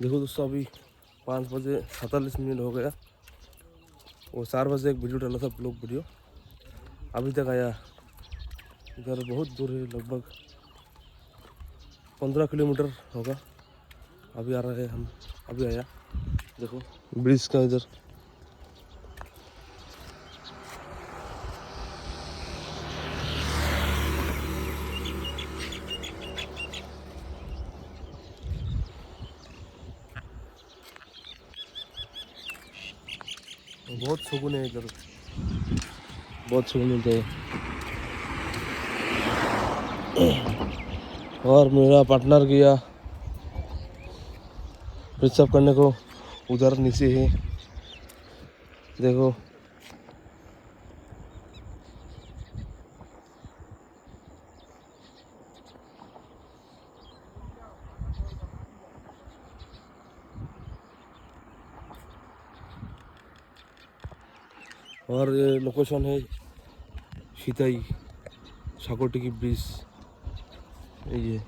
देखो दोस्तों अभी 5 बजे 47 मिनट हो गया। वो 4 बजे एक वीडियो डाला था, ब्लॉग वीडियो, अभी तक आया। इधर बहुत दूर है, लगभग 15 किलोमीटर होगा। अभी आ रहे हैं हम, अभी आया। देखो ब्रिज का इधर बहुत सुकून है, इधर बहुत सुकून मिलता है। और मेरा पार्टनर गया रिसर्व करने को, उधर नीचे है देखो। और ये लोकेशन है सीताई साकोटी की ब्रिज, ये